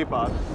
नहीं पार्थ।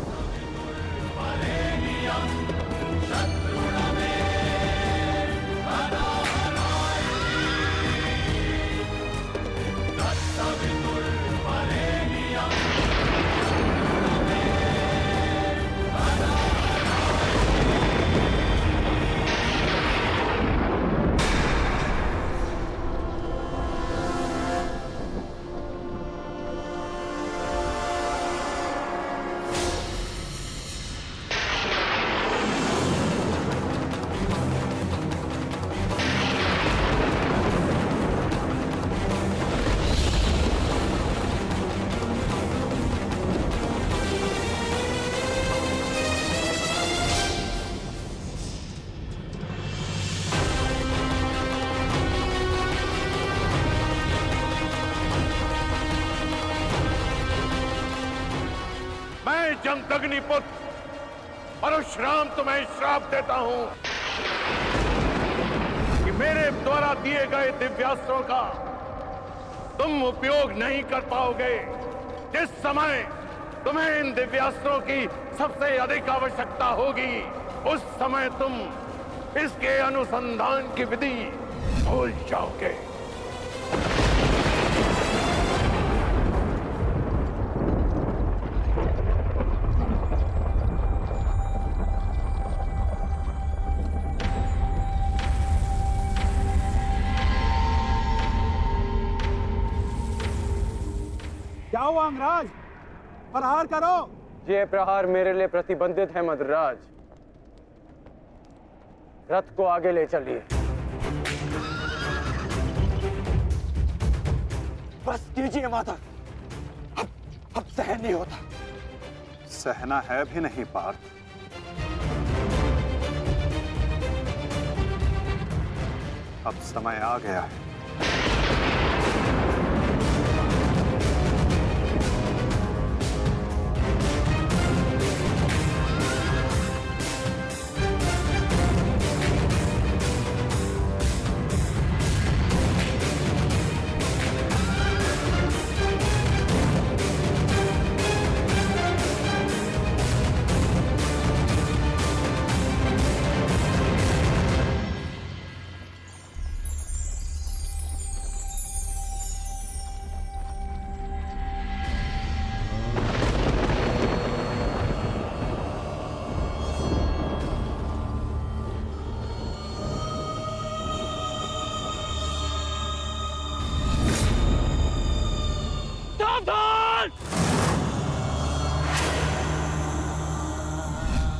जमदग्निपुत्र परशुराम तुम्हें श्राप देता हूं कि मेरे द्वारा दिए गए दिव्यास्त्रों का तुम उपयोग नहीं कर पाओगे। जिस समय तुम्हें इन दिव्यास्त्रों की सबसे अधिक आवश्यकता होगी, उस समय तुम इसके अनुसंधान की विधि भूल जाओगे। क्या हुआ अंगराज? प्रहार करो। ये प्रहार मेरे लिए प्रतिबंधित है मद्रराज। रथ को आगे ले चलिए। बस कीजिए माता, अब सहन नहीं होता। सहना है भी नहीं पार्थ। अब समय आ गया है।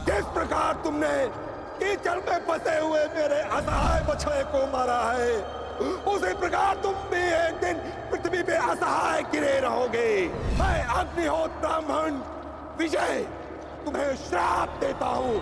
किस प्रकार तुमने कीचड़ में फंसे हुए मेरे असहाय बछड़े को मारा है, उसी प्रकार तुम भी एक दिन पृथ्वी पे असहाय गिरे रहोगे। मैं अग्निहोत्र ब्राह्मण विजय तुम्हें श्राप देता हूं।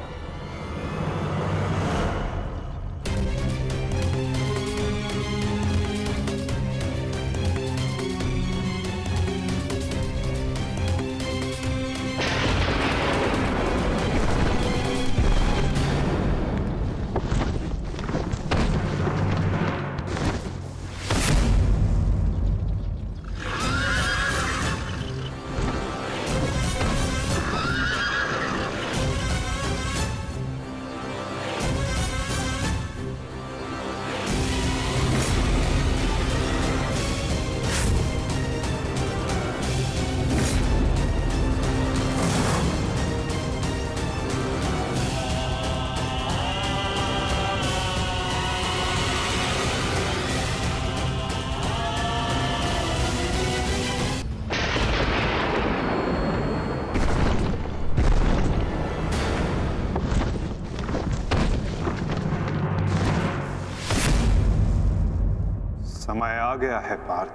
समय आ गया है पार्थ।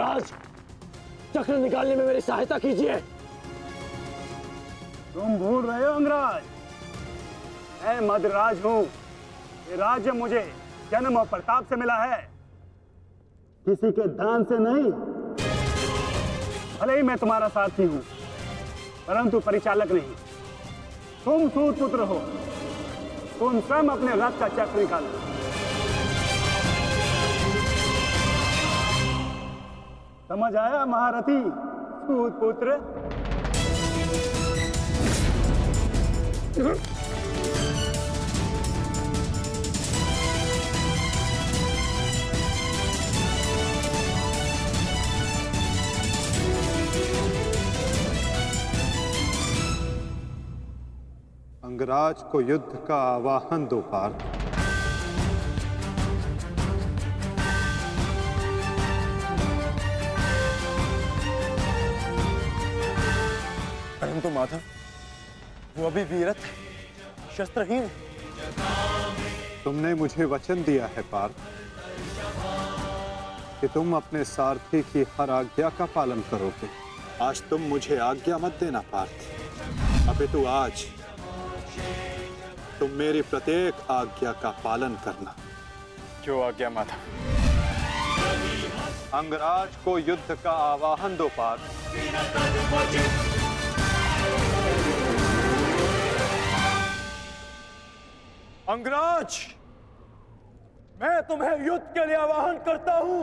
अंगराज, चक्र निकालने में मेरी सहायता कीजिए। तुम भूल रहे हो अंगराज, मैं मदराज हूं। ये राज्य मुझे जन्म और प्रताप से मिला है, किसी के दान से नहीं। भले ही मैं तुम्हारा साथी हूं, परंतु परिचालक नहीं। तुम सूत पुत्र हो, तुम स्वयं अपने रथ का चक्र निकालो। समझ आया महारथी सूत पुत्र? अंगराज को युद्ध का आवाहन दो पार्थ। परंतु माधव, वो अभी वीरत है, शस्त्रहीन है। तुमने मुझे वचन दिया है पार्थ कि तुम अपने सारथी की हर आज्ञा का पालन करोगे। आज तुम मुझे आज्ञा मत देना पार्थ, अपितु आज तुम मेरी प्रत्येक आज्ञा का पालन करना। क्यों आज्ञा माधव? अंगराज को युद्ध का आवाहन दो पार्थ। अंगराज, मैं तुम्हें युद्ध के लिए आवाहन करता हूं।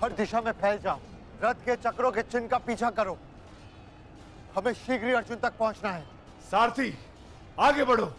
हर दिशा में फैल जाओ, रथ के चक्रों के चिन्ह का पीछा करो। हमें शीघ्र ही अर्जुन तक पहुंचना है। सारथी, आगे बढ़ो।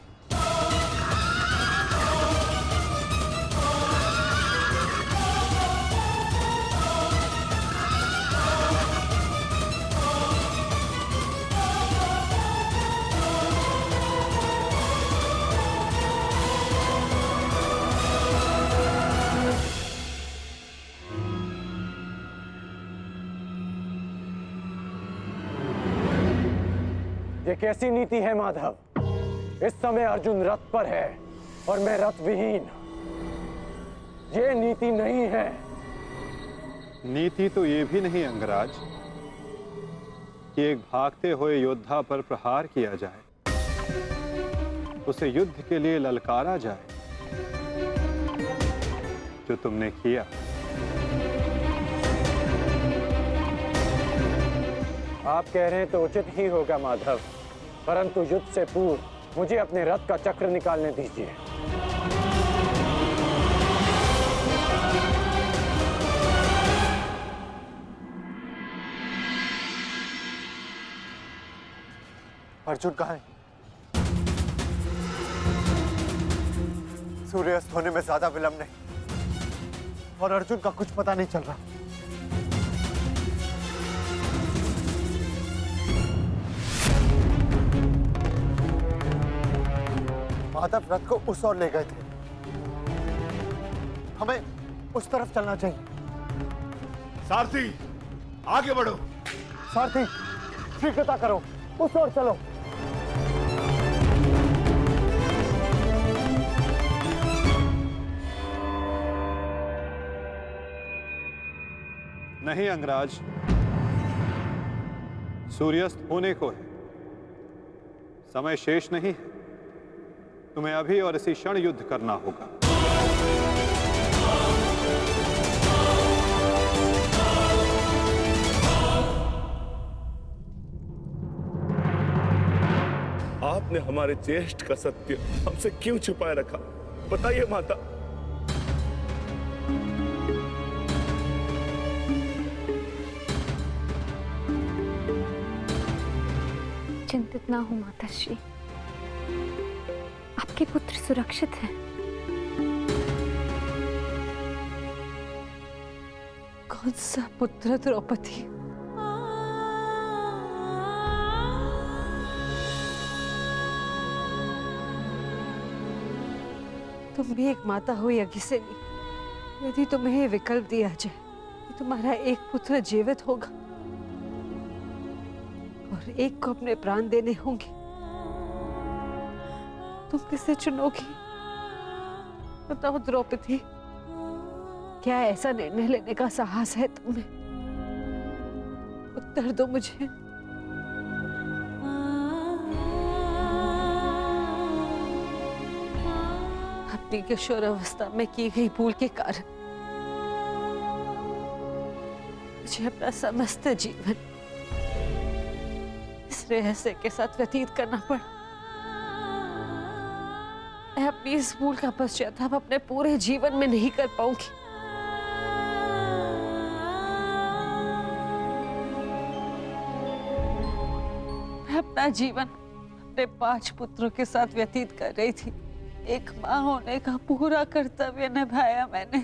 ये कैसी नीति है माधव? इस समय अर्जुन रथ पर है और मैं रथ विहीन। ये नीति नहीं है। नीति तो ये भी नहीं अंगराज कि एक भागते हुए योद्धा पर प्रहार किया जाए, उसे युद्ध के लिए ललकारा जाए, जो तुमने किया। आप कह रहे हैं तो उचित ही होगा माधव, परंतु युद्ध से पूर्व मुझे अपने रथ का चक्र निकालने दीजिए। अर्जुन कहाँ है? सूर्यास्त होने में ज्यादा विलंब नहीं और अर्जुन का कुछ पता नहीं चल रहा। माधव रथ को उस ओर ले गए थे, हमें उस तरफ चलना चाहिए। सारथी, आगे बढ़ो। सारथी, शीघ्रता करो, उस ओर चलो। नहीं अंगराज, सूर्यास्त होने को है, समय शेष नहीं है। तुम्हें अभी और इसी क्षण युद्ध करना होगा। आपने हमारे ज्येष्ठ का सत्य हमसे क्यों छुपाए रखा? बताइए माता। चिंतित ना हो माताश्री, आपके पुत्र सुरक्षित हैं। कौन सा पुत्र द्रौपदी? तुम भी एक माता हो यज्ञसेनी। यदि तुम्हें ये विकल्प दिया जाए कि तुम्हारा एक पुत्र जीवित होगा और एक को अपने प्राण देने होंगे, तुम किसे चुनोगी? बताओ द्रौपदी, क्या ऐसा निर्णय लेने का साहस है तुम्हें? उत्तर दो मुझे। अपनी किशोरावस्था में की गई भूल के कारण मुझे अपना समस्त जीवन इस रहस्य के साथ व्यतीत करना पड़ा। मैं अपनी इस भूल का पश्चाताप अपने पूरे जीवन में नहीं कर पाऊंगी। मैं अपना जीवन अपने 5 पुत्रों के साथ व्यतीत कर रही थी। एक माँ होने का पूरा कर्तव्य निभाया मैंने,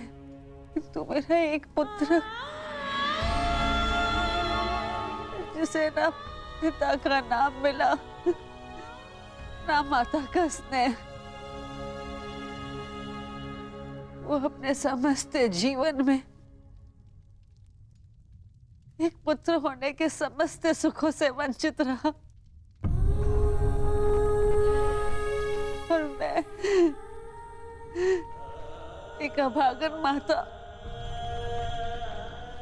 किंतु मेरा एक पुत्र जिसे ना पिता का नाम मिला ना माता का स्नेह, वो अपने समस्त जीवन में एक पुत्र होने के समस्त सुखों से वंचित रहा। और मैं एक अभागन माता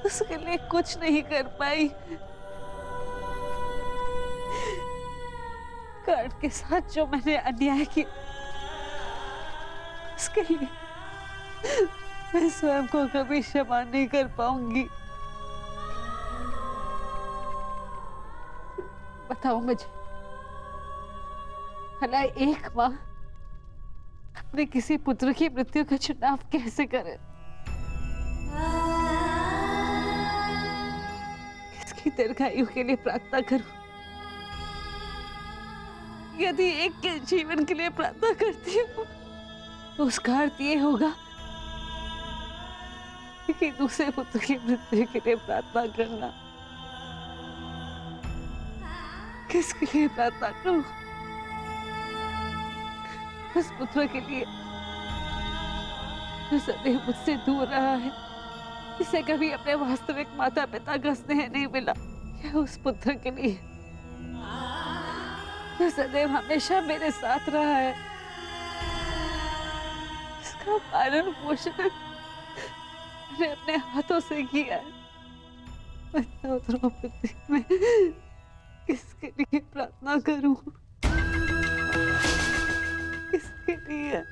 उसके लिए कुछ नहीं कर पाई। कर्ण के साथ जो मैंने अन्याय किया उसके लिए मैं स्वयं को कभी क्षमा नहीं कर पाऊंगी। बताओ मुझे, भला एक माँ अपने किसी पुत्र की मृत्यु का चुनाव कैसे करे? किसकी दीर्घायु के लिए प्रार्थना करूं? यदि एक के जीवन के लिए प्रार्थना करती हूँ तो उसका अर्थ ये होगा कि दूसरे पुत्र की मृत्यु के लिए प्रार्थना करना। किसके लिए प्रार्थना करूं? उस पुत्र के लिए जो सदैव मुझसे दूर रहा है, जिसे कभी अपने वास्तविक माता पिता का स्नेह नहीं मिला, या उस पुत्र के लिए जो सदैव हमेशा मेरे साथ रहा है, इसका पालन पोषण मैंने अपने हाथों से किया है। बताओ द्रौपदी, मैं किसके लिए प्रार्थना करूं? किसके लिए?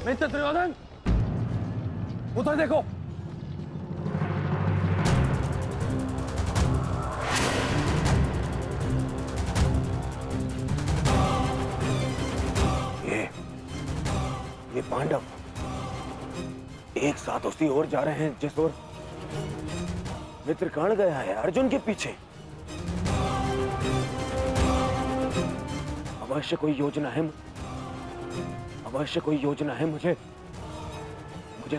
मिस्टर दुर्योधन, उधर देखो। ये पांडव एक साथ उसी ओर जा रहे हैं जिस ओर मित्र कर्ण गया है, अर्जुन के पीछे। अवश्य कोई योजना है, अवश्य कोई योजना है। मुझे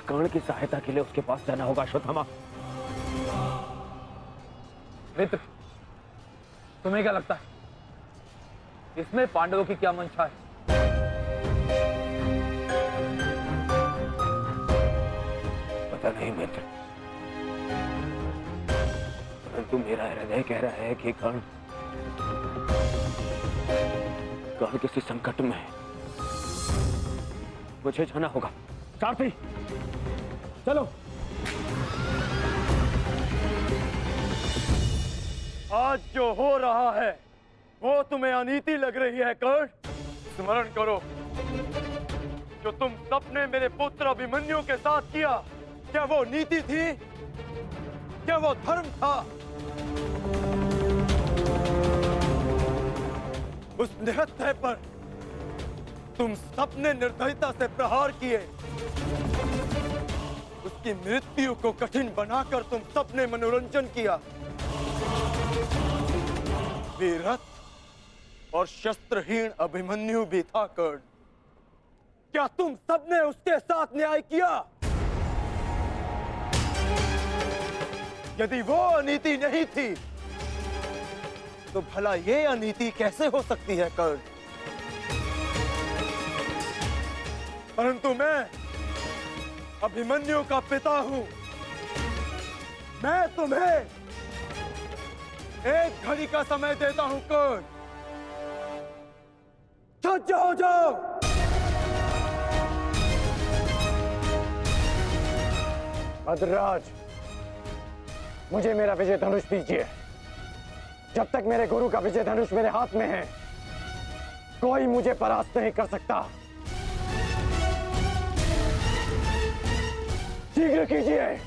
कर्ण की सहायता के लिए उसके पास जाना होगा। अश्वत्थामा, मित्र, तुम्हें क्या लगता है इसमें पांडवों की क्या मंशा है? पता नहीं मित्र, परंतु मेरा हृदय कह रहा है कि कर्ण किसी संकट में है। मुझे जाना होगा। सारथी, चलो। आज जो हो रहा है वो तुम्हें अनीति लग रही है कर्ण? स्मरण करो, जो तुम सबने मेरे पुत्र अभिमन्यु के साथ किया, क्या वो नीति थी? क्या वो धर्म था? उस निहत्थे पर तुम सबने निर्दयता से प्रहार किए। उसकी मृत्यु को कठिन बनाकर तुम सबने मनोरंजन किया। वीरथ और शस्त्रहीन अभिमन्यु भी था कर्ण। क्या तुम सबने उसके साथ न्याय किया? यदि वो अनीति नहीं थी तो भला ये अनीति कैसे हो सकती है कर्ण? परंतु मैं अभिमन्यु का पिता हूं। मैं तुम्हें एक घड़ी का समय देता हूं कर्ण। सज्ज हो जाओ। मद्राज, मुझे मेरा विजय धनुष दीजिए। जब तक मेरे गुरु का विजय धनुष मेरे हाथ में है, कोई मुझे परास्त नहीं कर सकता। शीघ्र कीजिए।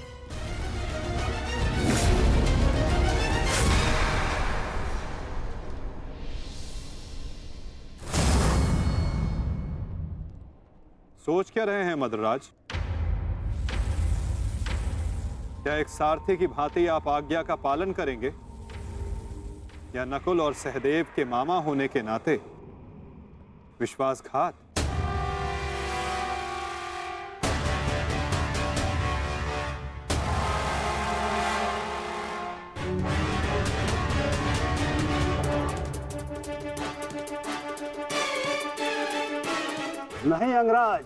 सोच क्या रहे हैं मद्रराज? क्या एक सारथी की भांति आप आज्ञा का पालन करेंगे, या नकुल और सहदेव के मामा होने के नाते विश्वासघात? नहीं अंगराज,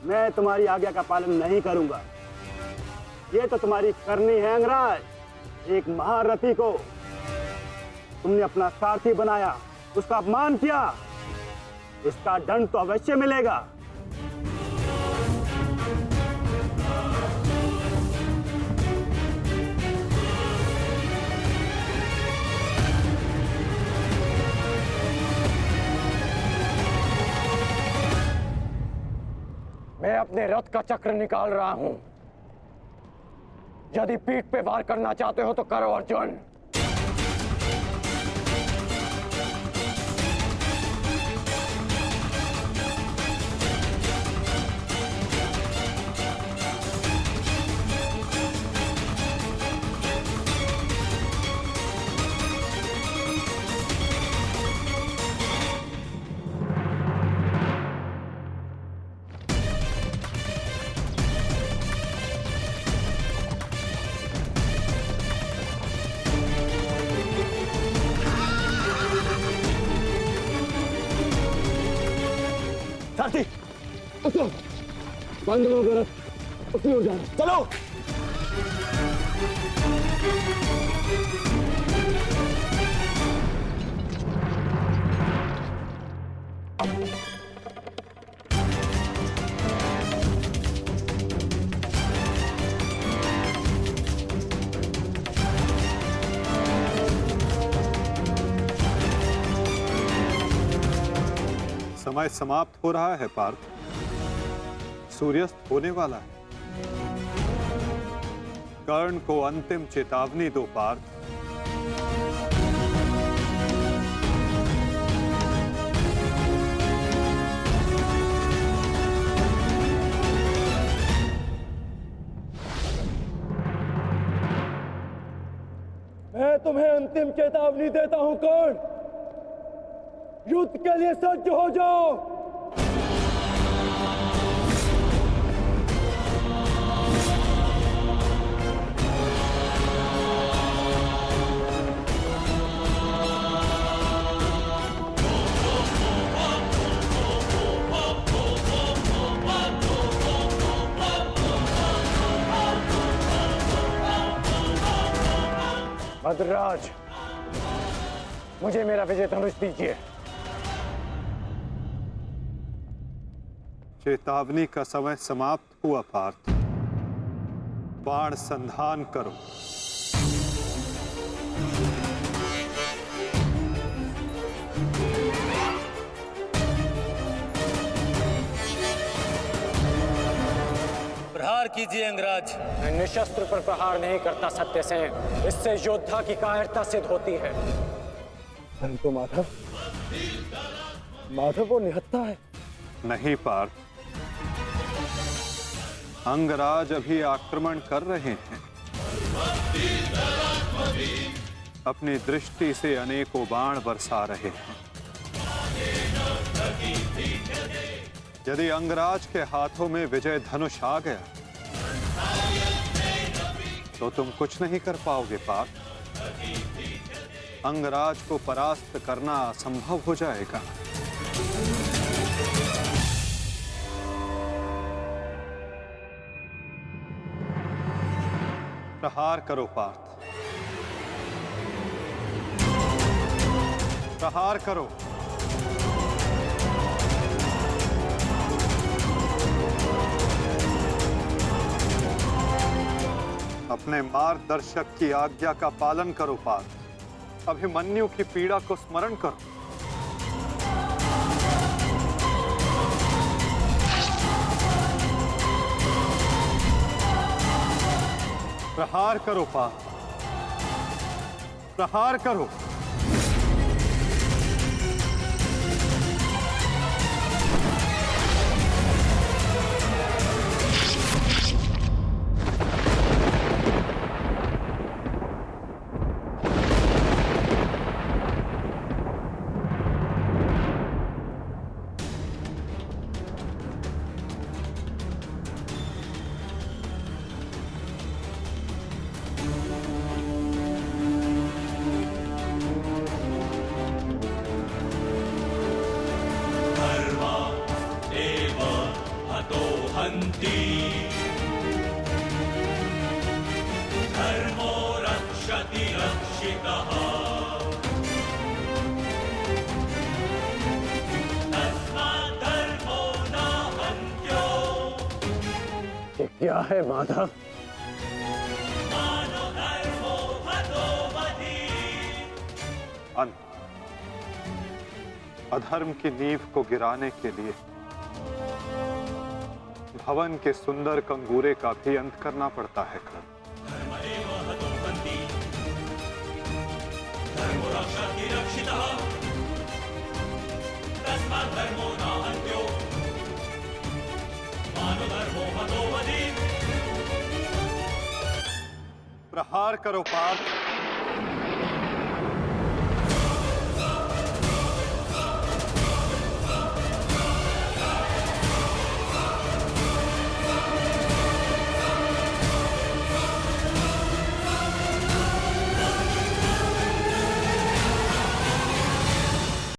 मैं तुम्हारी आज्ञा का पालन नहीं करूंगा। ये तो तुम्हारी करनी है अंगराज। एक महारथी को तुमने अपना सारथी बनाया, उसका अपमान किया। इसका दंड तो अवश्य मिलेगा। मैं अपने रथ का चक्र निकाल रहा हूं। यदि पीठ पे वार करना चाहते हो तो करो अर्जुन। सारथी, उसको बंद करो रथ, उसकी ओर जाना। चलो। समय समाप्त हो रहा है पार्थ। सूर्यास्त होने वाला है। कर्ण को अंतिम चेतावनी दो पार्थ। मैं तुम्हें अंतिम चेतावनी देता हूं कर्ण। युद्ध के लिए सज्ज हो जाओ। मद्राज, मुझे मेरा विजय धनुष दीजिए। चेतावनी का समय समाप्त हुआ पार्थ। बाण संधान करो। प्रहार कीजिए अंगराज। मैं निशस्त्र पर प्रहार नहीं करता सत्यसेन। इससे योद्धा की कायरता सिद्ध होती है। परंतु माधव, माधव वो निहत्था है। नहीं पार्थ, अंगराज अभी आक्रमण कर रहे हैं। अपनी दृष्टि से अनेकों बाण बरसा रहे हैं। यदि अंगराज के हाथों में विजय धनुष आ गया तो तुम कुछ नहीं कर पाओगे पार्थ। अंगराज को परास्त करना असंभव हो जाएगा। प्रहार करो पार्थ, प्रहार करो। अपने मार्गदर्शक की आज्ञा का पालन करो पार्थ। अभिमन्यु की पीड़ा को स्मरण करो। प्रहार करो पार्थ, प्रहार करो। ये क्या है माधव? अंत। अधर्म की नींव को गिराने के लिए भवन के सुंदर कंगूरे का भी अंत करना पड़ता है कर्ण। प्रहार करो पार्थ,